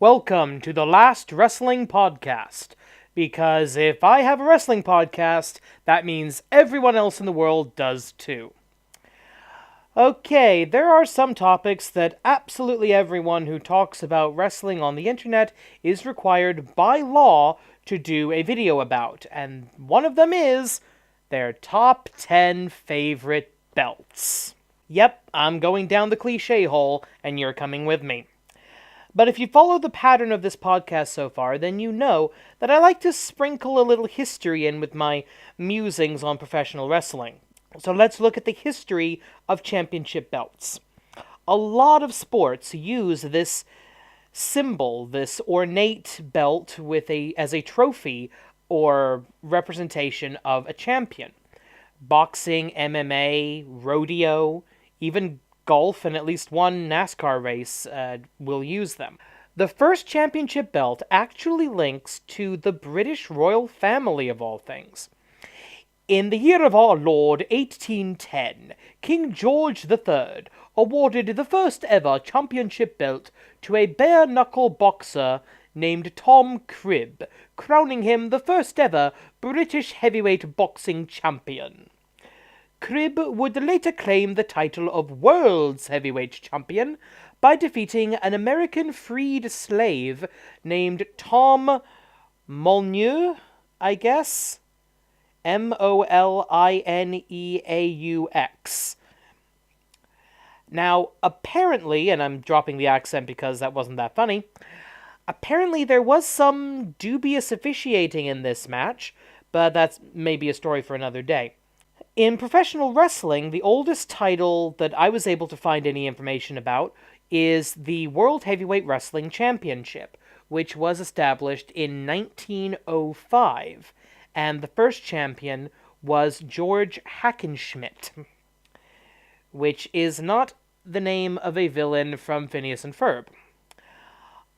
Welcome to the Last Wrestling Podcast, because if I have a wrestling podcast, that means everyone else in the world does too. Okay, there are some topics that absolutely everyone who talks about wrestling on the internet is required by law to do a video about, and one of them is their top 10 favorite belts. Yep, I'm going down the cliche hole, and you're coming with me. But if you follow the pattern of this podcast so far, then you know that I like to sprinkle a little history in with my musings on professional wrestling. So let's look at the history of championship belts. A lot of sports use this symbol, this ornate belt as a trophy or representation of a champion. Boxing, MMA, rodeo, even golf, and at least one NASCAR race will use them. The first championship belt actually links to the British royal family of all things. In the year of our Lord 1810, King George III awarded the first ever championship belt to a bare-knuckle boxer named Tom Cribb, crowning him the first ever British heavyweight boxing champion. Cribb would later claim the title of World's Heavyweight Champion by defeating an American freed slave named Tom Molyneux, I guess? Molineaux. Now, apparently, and I'm dropping the accent because that wasn't that funny, apparently there was some dubious officiating in this match, but that's maybe a story for another day. In professional wrestling, the oldest title that I was able to find any information about is the World Heavyweight Wrestling Championship, which was established in 1905, and the first champion was George Hackenschmidt, which is not the name of a villain from Phineas and Ferb.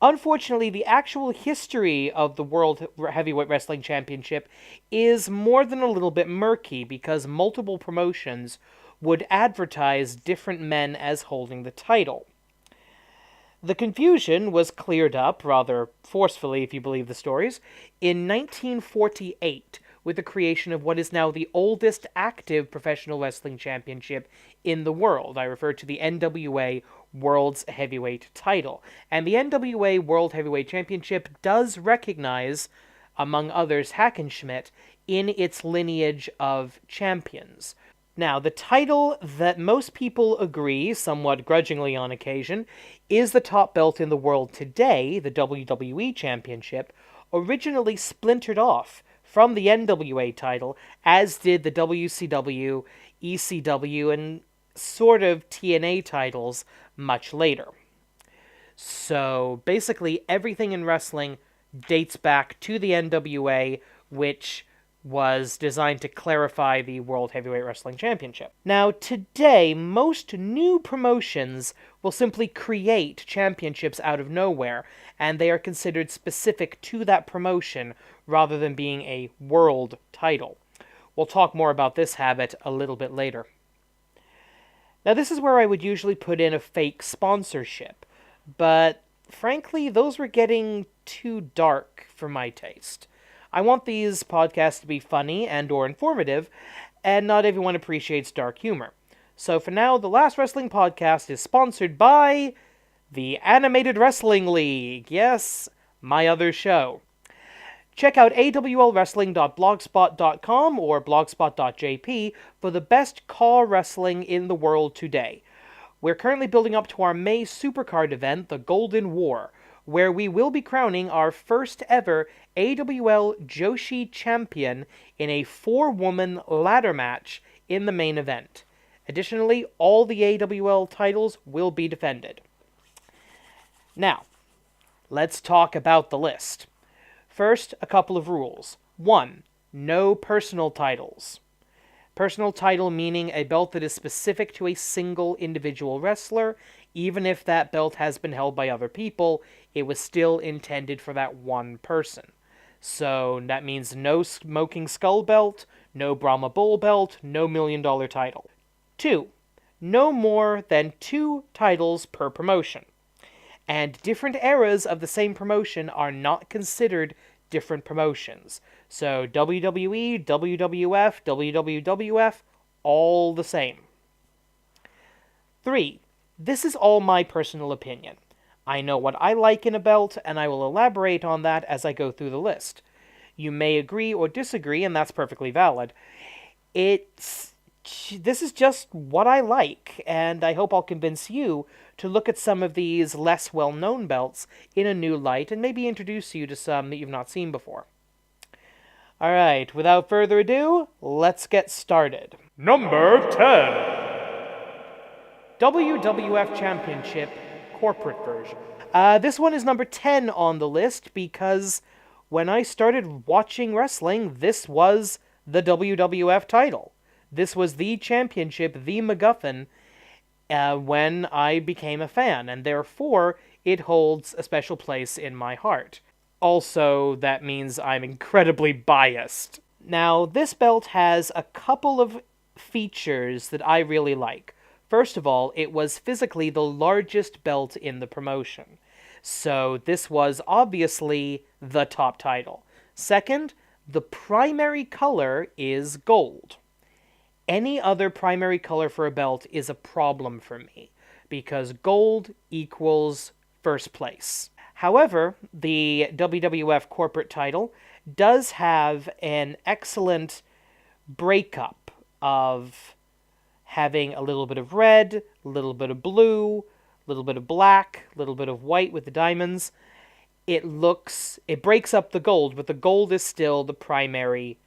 Unfortunately, the actual history of the World Heavyweight Wrestling Championship is more than a little bit murky because multiple promotions would advertise different men as holding the title. The confusion was cleared up, rather forcefully if you believe the stories, in 1948 with the creation of what is now the oldest active professional wrestling championship in the world. I refer to the NWA World's Heavyweight title. And the NWA World Heavyweight Championship does recognize, among others, Hackenschmidt in its lineage of champions. Now, the title that most people agree, somewhat grudgingly on occasion, is the top belt in the world today, the WWE Championship, originally splintered off from the NWA title, as did the WCW, ECW, and sort of TNA titles much later. So, basically, everything in wrestling dates back to the NWA, which was designed to clarify the World Heavyweight Wrestling Championship. Now, today, most new promotions will simply create championships out of nowhere, and they are considered specific to that promotion rather than being a world title. We'll talk more about this habit a little bit later. Now, this is where I would usually put in a fake sponsorship, but frankly, those were getting too dark for my taste. I want these podcasts to be funny and or informative, and not everyone appreciates dark humor. So for now, the Last Wrestling Podcast is sponsored by the Animated Wrestling League. Yes, my other show. Check out awlwrestling.blogspot.com or blogspot.jp for the best car wrestling in the world today. We're currently building up to our May Supercard event, the Golden War, where we will be crowning our first ever AWL Joshi champion in a 4-woman ladder match in the main event. Additionally, all the AWL titles will be defended. Now, let's talk about the list. First, a couple of rules. 1. No personal titles. Personal title meaning a belt that is specific to a single individual wrestler. Even if that belt has been held by other people, it was still intended for that one person. So that means no Smoking Skull belt, no Brahma Bull belt, no $1 Million title. 2. No more than 2 titles per promotion. And different eras of the same promotion are not considered different promotions. So WWE, WWF, WWF, all the same. 3. This is all my personal opinion. I know what I like in a belt, and I will elaborate on that as I go through the list. You may agree or disagree, and that's perfectly valid. This is just what I like, and I hope I'll convince you to look at some of these less well-known belts in a new light, and maybe introduce you to some that you've not seen before. Alright, without further ado, let's get started. Number 10. WWF Championship Corporate Version. This one is number 10 on the list because when I started watching wrestling, this was the WWF title. This was the championship, the MacGuffin, when I became a fan, and therefore it holds a special place in my heart. Also, that means I'm incredibly biased. Now, this belt has a couple of features that I really like. First of all, it was physically the largest belt in the promotion. So this was obviously the top title. Second, the primary color is gold. Any other primary color for a belt is a problem for me, because gold equals first place. However, the WWF corporate title does have an excellent breakup of having a little bit of red, a little bit of blue, a little bit of black, a little bit of white with the diamonds. It breaks up the gold, but the gold is still the primary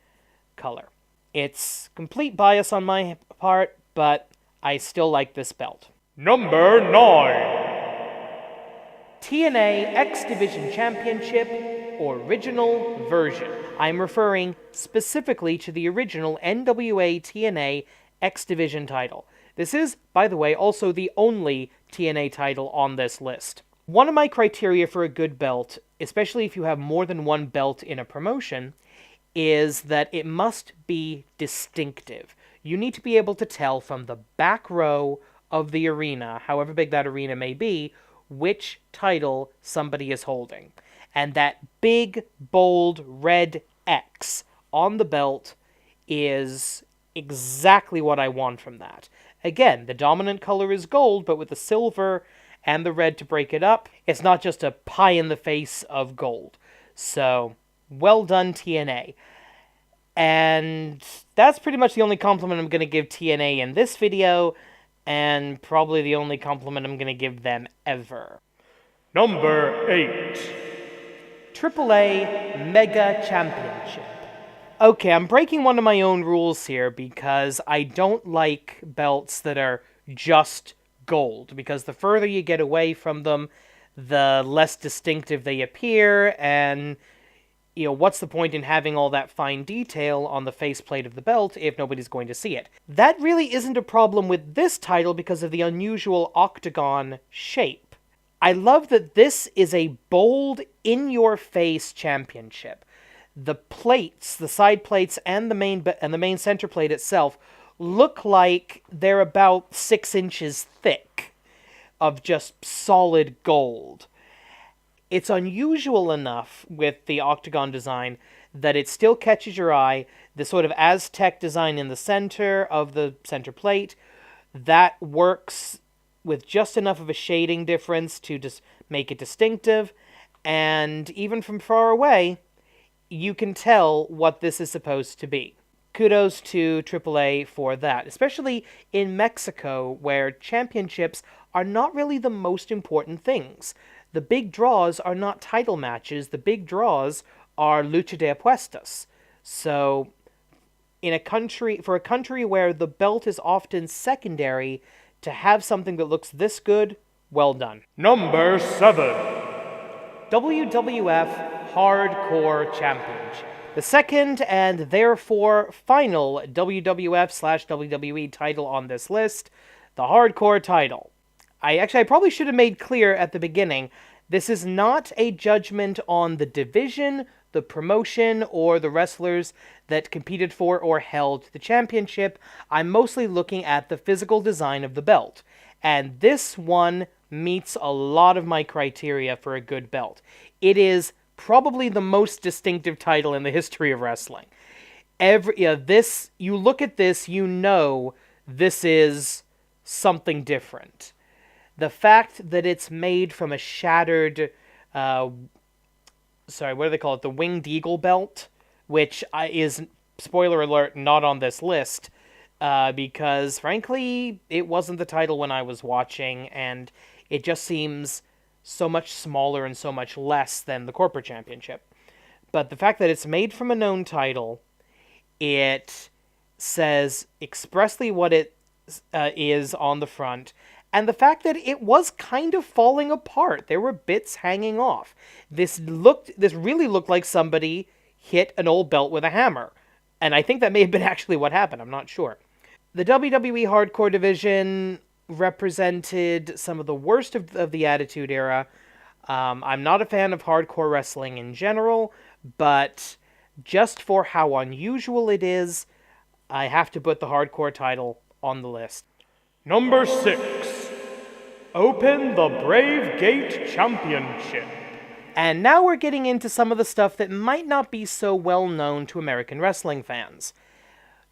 color. It's complete bias on my part, but I still like this belt. Number 9. TNA X Division Championship Original Version. I'm referring specifically to the original NWA TNA X Division title. This is, by the way, also the only TNA title on this list. One of my criteria for a good belt, especially if you have more than one belt in a promotion, is that it must be distinctive. You need to be able to tell from the back row of the arena, however big that arena may be, which title somebody is holding. And that big, bold, red X on the belt is exactly what I want from that. Again, the dominant color is gold, but with the silver and the red to break it up, it's not just a pie in the face of gold. So, well done, TNA. And that's pretty much the only compliment I'm going to give TNA in this video, and probably the only compliment I'm going to give them ever. Number 8. AAA Mega Championship. Okay, I'm breaking one of my own rules here because I don't like belts that are just gold, because the further you get away from them, the less distinctive they appear, and what's the point in having all that fine detail on the faceplate of the belt if nobody's going to see it? That really isn't a problem with this title because of the unusual octagon shape. I love that this is a bold, in-your-face championship. The plates, the side plates, and the main center plate itself look like they're about 6 inches thick of just solid gold. It's unusual enough with the octagon design that it still catches your eye. The sort of Aztec design in the center of the center plate, that works with just enough of a shading difference to just make it distinctive, and even from far away, you can tell what this is supposed to be. Kudos to AAA for that, especially in Mexico, where championships are not really the most important things. The big draws are not title matches, the big draws are lucha de apuestas. So, for a country where the belt is often secondary, to have something that looks this good, well done. Number 7. WWF Hardcore Championship. The second and therefore final WWF/WWE title on this list, the Hardcore title. I probably should have made clear at the beginning, this is not a judgment on the division, the promotion, or the wrestlers that competed for or held the championship. I'm mostly looking at the physical design of the belt. And this one meets a lot of my criteria for a good belt. It is probably the most distinctive title in the history of wrestling. You look at this, you know this is something different. The fact that it's made from a shattered, what do they call it? The Winged Eagle belt, which is, spoiler alert, not on this list, because frankly, it wasn't the title when I was watching, and it just seems so much smaller and so much less than the corporate championship. But the fact that it's made from a known title, it says expressly what it is on the front, and the fact that it was kind of falling apart. There were bits hanging off. This really looked like somebody hit an old belt with a hammer. And I think that may have been actually what happened. I'm not sure. The WWE Hardcore division represented some of the worst of the Attitude Era. I'm not a fan of hardcore wrestling in general, but just for how unusual it is, I have to put the hardcore title on the list. Number 6. Open the Brave Gate Championship. And now we're getting into some of the stuff that might not be so well known to American wrestling fans.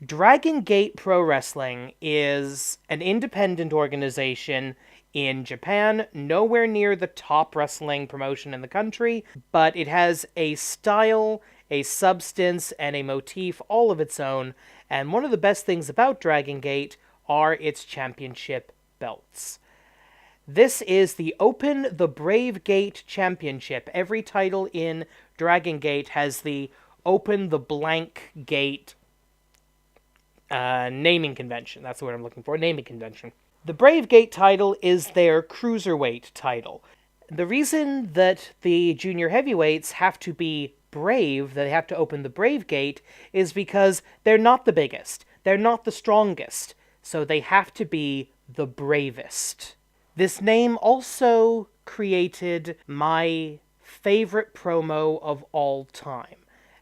Dragon Gate Pro Wrestling is an independent organization in Japan, nowhere near the top wrestling promotion in the country, but it has a style, a substance, and a motif all of its own, and one of the best things about Dragon Gate are its championship belts. This is the Open the Brave Gate Championship. Every title in Dragon Gate has the Open the Blank Gate naming convention. That's the word I'm looking for, naming convention. The Brave Gate title is their cruiserweight title. The reason that the junior heavyweights have to be brave, they have to open the Brave Gate, is because they're not the biggest. They're not the strongest. So they have to be the bravest. This name also created my favorite promo of all time.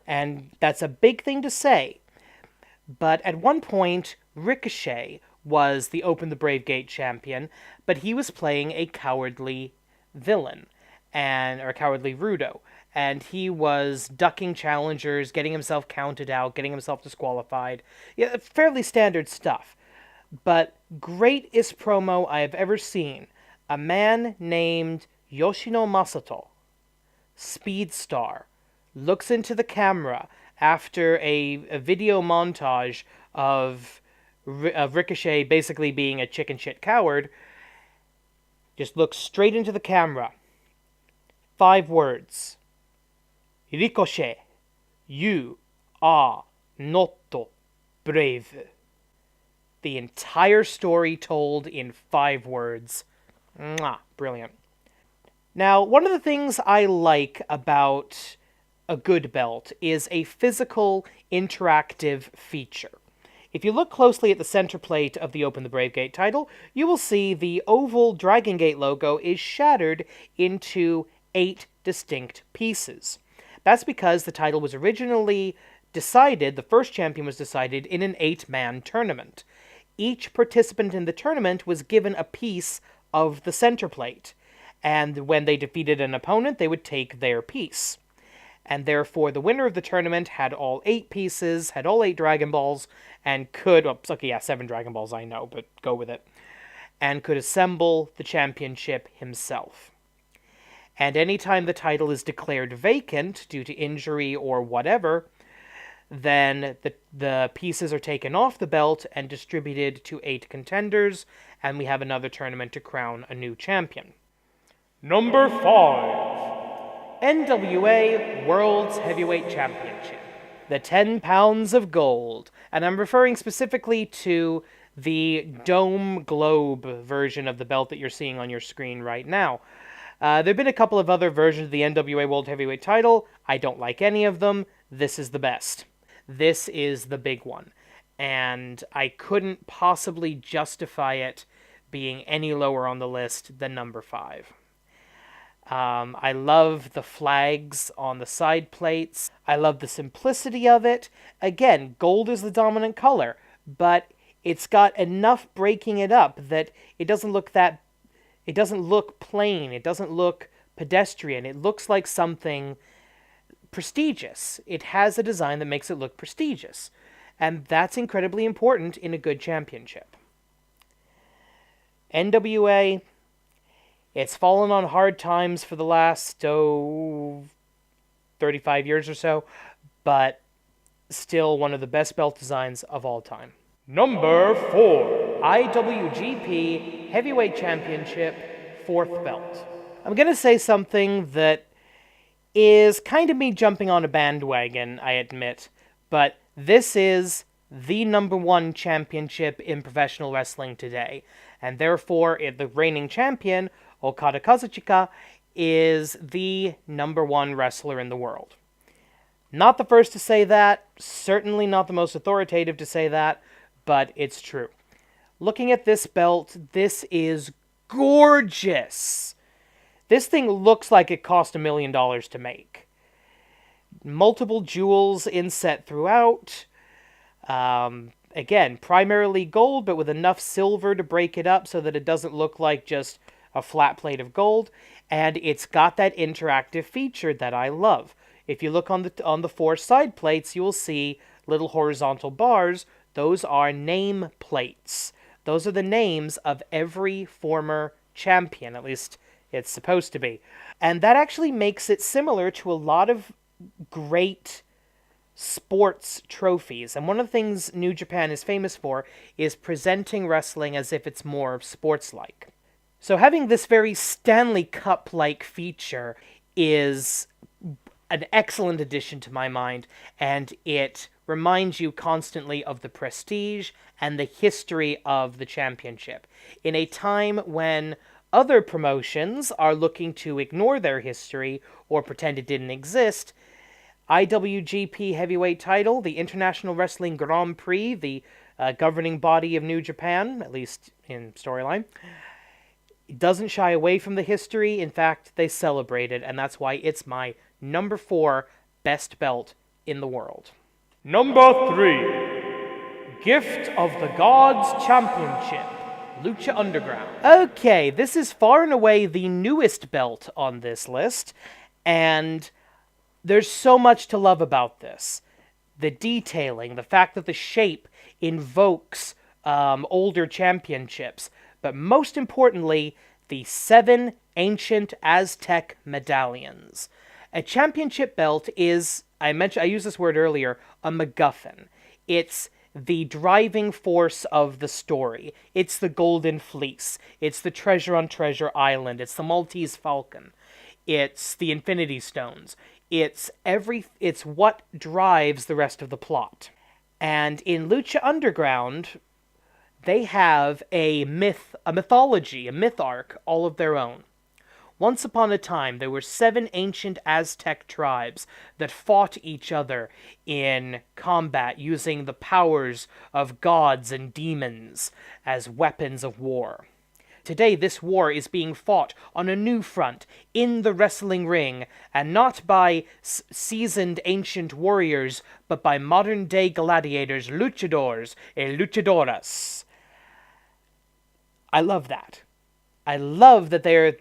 And that's a big thing to say. But at one point, Ricochet was the Open the Brave Gate champion, but he was playing a cowardly villain, or a cowardly Rudo. And he was ducking challengers, getting himself counted out, getting himself disqualified. Yeah, fairly standard stuff. But greatest promo I have ever seen. A man named Yoshino Masato, Speed Star, looks into the camera after a video montage of Ricochet basically being a chicken shit coward. Just looks straight into the camera. 5 words. Ricochet, you are not brave. The entire story told in 5 words. Mwah, brilliant. Now, one of the things I like about a good belt is a physical, interactive feature. If you look closely at the center plate of the Open the Brave Gate title, you will see the oval Dragon Gate logo is shattered into 8 distinct pieces. That's because the title was originally decided, the first champion was decided in an 8-man tournament. Each participant in the tournament was given a piece of the center plate, and when they defeated an opponent, they would take their piece. And therefore, the winner of the tournament had all 8 pieces, had all 8 Dragon Balls, and could, 7 Dragon Balls, I know, but go with it, and could assemble the championship himself. And anytime the title is declared vacant due to injury or whatever, then the pieces are taken off the belt and distributed to 8 contenders, and we have another tournament to crown a new champion. Number 5. NWA World Heavyweight Championship. The 10 pounds of gold. And I'm referring specifically to the dome globe version of the belt that you're seeing on your screen right now. There have been a couple of other versions of the NWA World Heavyweight title. I don't like any of them. This is the best. This is the big one. And I couldn't possibly justify it being any lower on the list than number 5. I love the flags on the side plates. I love the simplicity of it. Again, gold is the dominant color, but it's got enough breaking it up that it doesn't look that It doesn't look plain. It doesn't look pedestrian. It looks like something prestigious. It has a design that makes it look prestigious. And that's incredibly important in a good championship. NWA, it's fallen on hard times for the last, 35 years or so, but still one of the best belt designs of all time. Number 4. IWGP Heavyweight Championship, 4th belt. I'm going to say something that is kind of me jumping on a bandwagon, I admit, but this is the number 1 championship in professional wrestling today, and therefore the reigning champion, Okada Kazuchika, is the number 1 wrestler in the world. Not the first to say that, certainly not the most authoritative to say that, but it's true. Looking at this belt, this is gorgeous. This thing looks like it cost $1 million to make. Multiple jewels inset throughout. Again, primarily gold, but with enough silver to break it up so that it doesn't look like just a flat plate of gold. And it's got that interactive feature that I love. If you look on the 4 side plates, you will see little horizontal bars. Those are name plates. Those are the names of every former champion, at least it's supposed to be. And that actually makes it similar to a lot of great sports trophies. And one of the things New Japan is famous for is presenting wrestling as if it's more sports-like. So having this very Stanley Cup-like feature is an excellent addition to my mind, and it reminds you constantly of the prestige and the history of the championship. In a time when other promotions are looking to ignore their history or pretend it didn't exist, IWGP Heavyweight title, the International Wrestling Grand Prix, the governing body of New Japan, at least in storyline, doesn't shy away from the history. In fact, they celebrate it, and that's why it's my number 4 best belt in the world. Number 3. Gift of the Gods Championship, Lucha Underground. Okay, this is far and away the newest belt on this list, and there's so much to love about this. The detailing, the fact that the shape invokes older championships, but most importantly, the 7 ancient Aztec medallions. A championship belt is, I used this word earlier, a MacGuffin. It's the driving force of the story. It's the Golden Fleece. It's the treasure on Treasure Island. It's the Maltese Falcon. It's the Infinity Stones. It's what drives the rest of the plot. And in Lucha Underground, they have a mythology, a myth arc all of their own. Once upon a time, there were 7 ancient Aztec tribes that fought each other in combat using the powers of gods and demons as weapons of war. Today, this war is being fought on a new front, in the wrestling ring, and not by seasoned ancient warriors, but by modern-day gladiators, luchadors, and luchadoras. I love that. I love that they're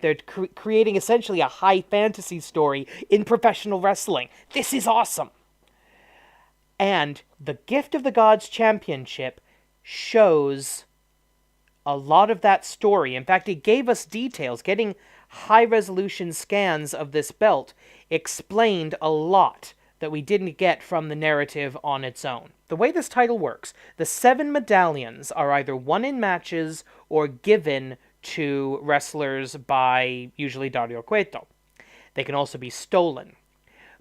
creating essentially a high fantasy story in professional wrestling. This is awesome. And the Gift of the Gods Championship shows a lot of that story. In fact, it gave us details. Getting high-resolution scans of this belt explained a lot that we didn't get from the narrative on its own. The way this title works, the 7 medallions are either won in matches or given to wrestlers by usually Dario Cueto. They can also be stolen.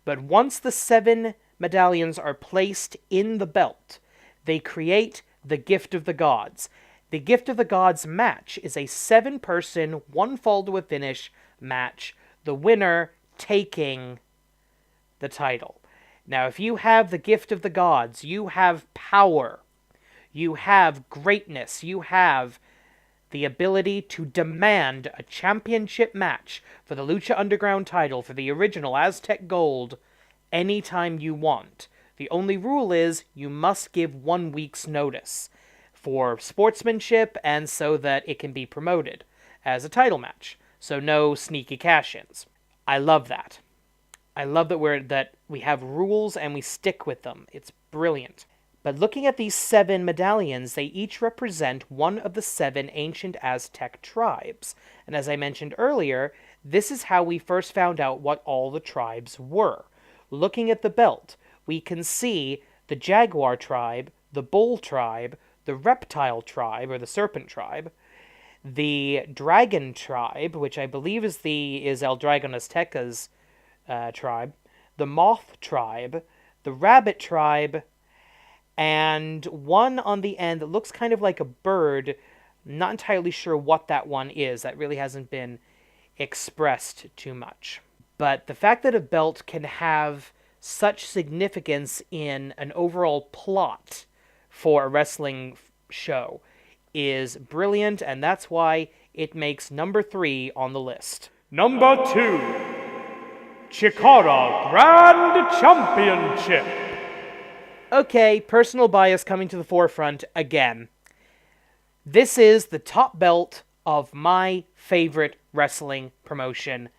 But once the 7 medallions are placed in the belt, they create the Gift of the Gods. The Gift of the Gods match is a 7-person, 1 fall to a finish match, the winner taking the title. Now, if you have the Gift of the Gods, you have power, you have greatness, you have the ability to demand a championship match for the Lucha Underground title, for the original Aztec Gold, anytime you want. The only rule is you must give 1 week's notice for sportsmanship and so that it can be promoted. as a title match. So no sneaky cash-ins. I love that. I love that we have rules and we stick with them. It's brilliant. But looking at these 7 medallions, they each represent one of the 7 ancient Aztec tribes. And as I mentioned earlier, this is how we first found out what all the tribes were. Looking at the belt, we can see the Jaguar tribe, the Bull tribe, the Reptile tribe, or the Serpent tribe, the Dragon tribe, which I believe is El Dragon Azteca's tribe, the Moth tribe, the Rabbit tribe, and one on the end that looks kind of like a bird. Not entirely sure what that one is. That really hasn't been expressed too much. But the fact that a belt can have such significance in an overall plot for a wrestling show is brilliant, and that's why it makes number 3 on the list. Number 2, Chikara Grand Championship. Okay, personal bias coming to the forefront again. This is the top belt of my favorite wrestling promotion,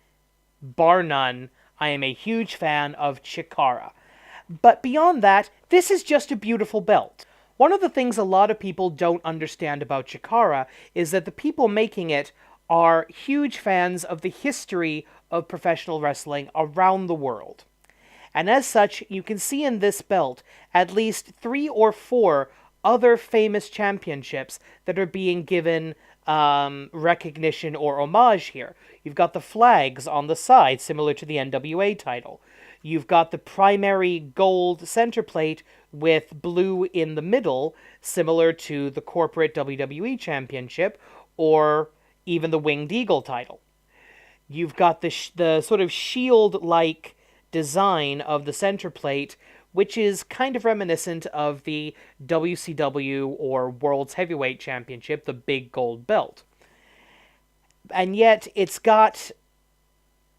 bar none. I am a huge fan of Chikara. But beyond that, this is just a beautiful belt. One of the things a lot of people don't understand about Chikara is that the people making it are huge fans of the history of professional wrestling around the world. And as such, you can see in this belt at least 3 or 4 other famous championships that are being given recognition or homage here. You've got the flags on the side, similar to the NWA title. You've got the primary gold center plate with blue in the middle, similar to the corporate WWE Championship, or even the Winged Eagle title. You've got the sort of shield-like design of the center plate, which is kind of reminiscent of the WCW or World's Heavyweight Championship, the big gold belt. And yet, it's got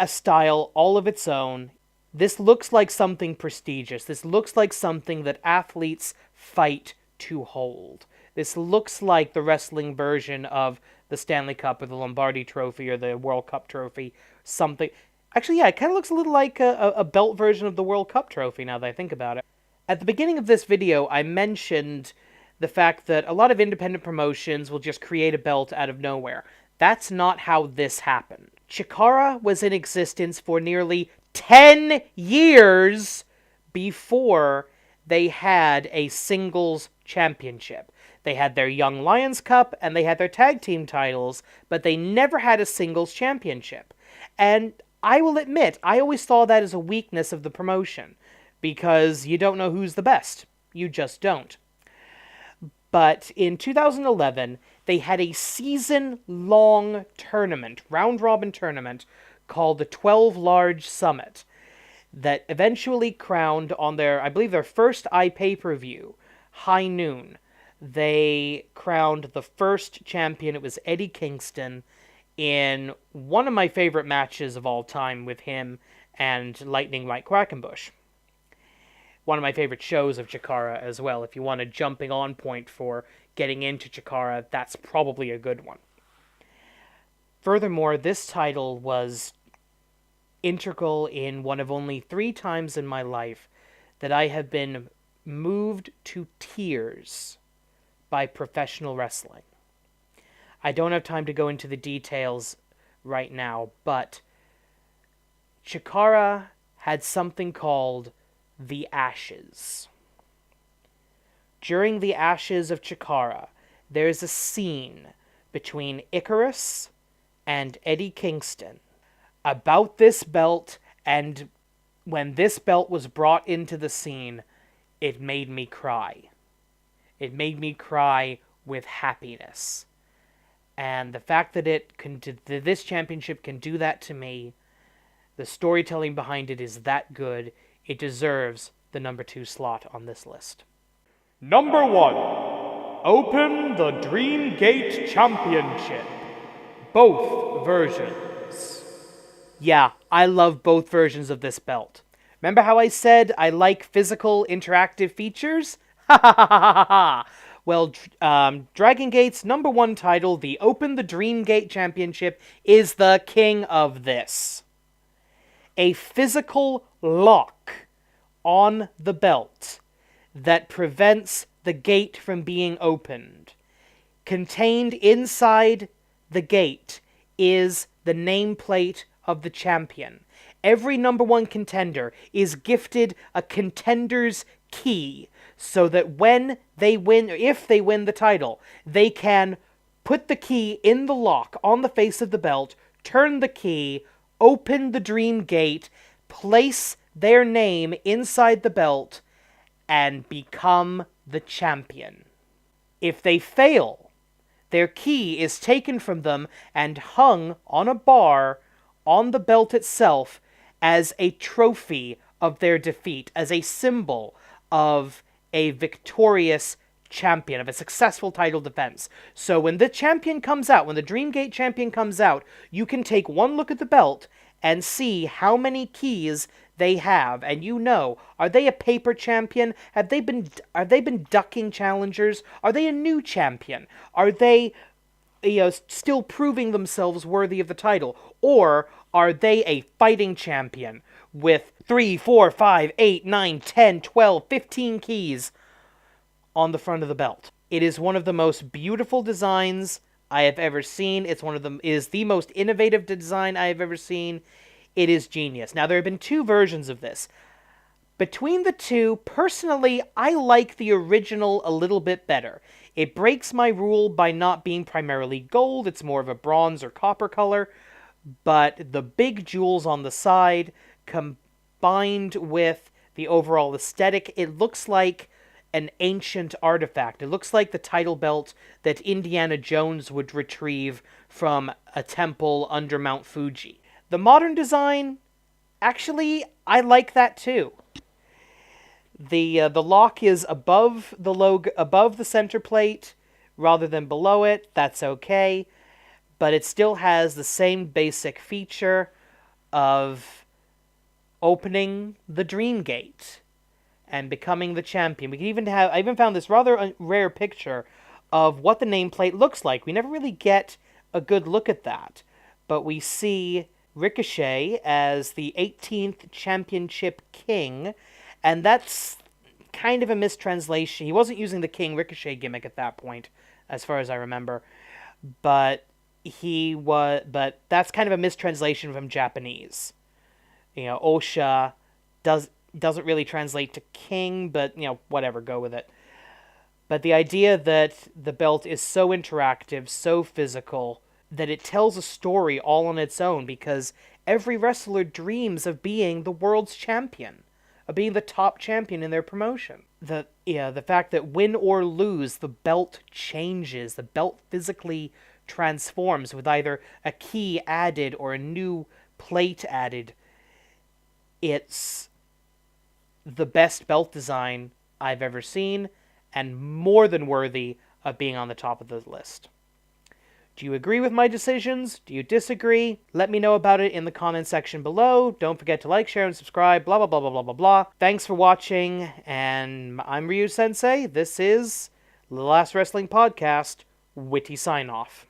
a style all of its own. This looks like something prestigious. This looks like something that athletes fight to hold. This looks like the wrestling version of the Stanley Cup or the Lombardi Trophy or the World Cup Trophy. Something. Actually, yeah, it kind of looks a little like a belt version of the World Cup Trophy now that I think about it. At the beginning of this video, I mentioned the fact that a lot of independent promotions will just create a belt out of nowhere. That's not how this happened. Chikara was in existence for nearly 10 years before they had a singles championship. They had their Young Lions Cup and they had their tag team titles, but they never had a singles championship. And I will admit, I always saw that as a weakness of the promotion, because you don't know who's the best. You just don't. But in 2011, they had a season-long tournament, round-robin tournament, called the 12 Large Summit, that eventually crowned on their, I believe their first iPay-per-view, High Noon. They crowned the first champion. It was Eddie Kingston, in one of my favorite matches of all time with him and Lightning Mike Quackenbush. One of my favorite shows of Chikara as well. If you want a jumping on point for getting into Chikara, that's probably a good one. Furthermore, this title was integral in one of only 3 times in my life that I have been moved to tears by professional wrestling. I don't have time to go into the details right now, but Chikara had something called the Ashes. During the Ashes of Chikara, there's a scene between Icarus and Eddie Kingston about this belt, and when this belt was brought into the scene, it made me cry. It made me cry with happiness. And the fact that this championship can do that to me, the storytelling behind it is that good, it deserves the number 2 slot on this list. Number 1, Open the Dream Gate Championship. Both versions. Yeah, I love both versions of this belt. Remember how I said I like physical interactive features? Ha ha ha ha ha! Well, Dragon Gate's number 1 title, the Open the Dream Gate Championship, is the king of this. A physical lock on the belt that prevents the gate from being opened. Contained inside the gate is the nameplate of the champion. Every number 1 contender is gifted a contender's key, so that when they win, if they win the title, they can put the key in the lock on the face of the belt, turn the key, open the dream gate, place their name inside the belt, and become the champion. If they fail, their key is taken from them and hung on a bar on the belt itself as a trophy of their defeat, as a symbol of a victorious champion, of a successful title defense. So when the champion comes out, when the Dream Gate champion comes out, you can take one look at the belt and see how many keys they have, and you know, are they a paper champion? Are they been ducking challengers? Are they a new champion? Are they still proving themselves worthy of the title? Or are they a fighting champion with 3, 4, 5, 8, 9, 10, 12, 15 keys on the front of the belt? It is one of the most beautiful designs I have ever seen. It is the most innovative design I have ever seen. It is genius. Now, there have been 2 versions of this. Between the 2, personally, I like the original a little bit better. It breaks my rule by not being primarily gold. It's more of a bronze or copper color. But the big jewels on the side, combined with the overall aesthetic, it looks like an ancient artifact. It looks like the title belt that Indiana Jones would retrieve from a temple under Mount Fuji. The modern design, actually, I like that too. The lock is above the logo, above the center plate, rather than below it. That's okay, but it still has the same basic feature of opening the Dream Gate and becoming the champion. I even found this rather rare picture of what the nameplate looks like. We never really get a good look at that, but we see Ricochet as the 18th Championship King, and that's kind of a mistranslation. He wasn't using the King Ricochet gimmick at that point, as far as I remember, but that's kind of a mistranslation from Japanese. Osha doesn't really translate to king, but whatever, go with it. But the idea that the belt is so interactive, so physical, that it tells a story all on its own, because every wrestler dreams of being the world's champion, of being the top champion in their promotion. The fact that win or lose, the belt changes, the belt physically transforms with either a key added or a new plate added. It's the best belt design I've ever seen, and more than worthy of being on the top of the list. Do you agree with my decisions? Do you disagree? Let me know about it in the comment section below. Don't forget to like, share, and subscribe, blah, blah, blah, blah, blah, blah, blah. Thanks for watching, and I'm Ryu Sensei. This is The Last Wrestling Podcast, Witty Sign Off.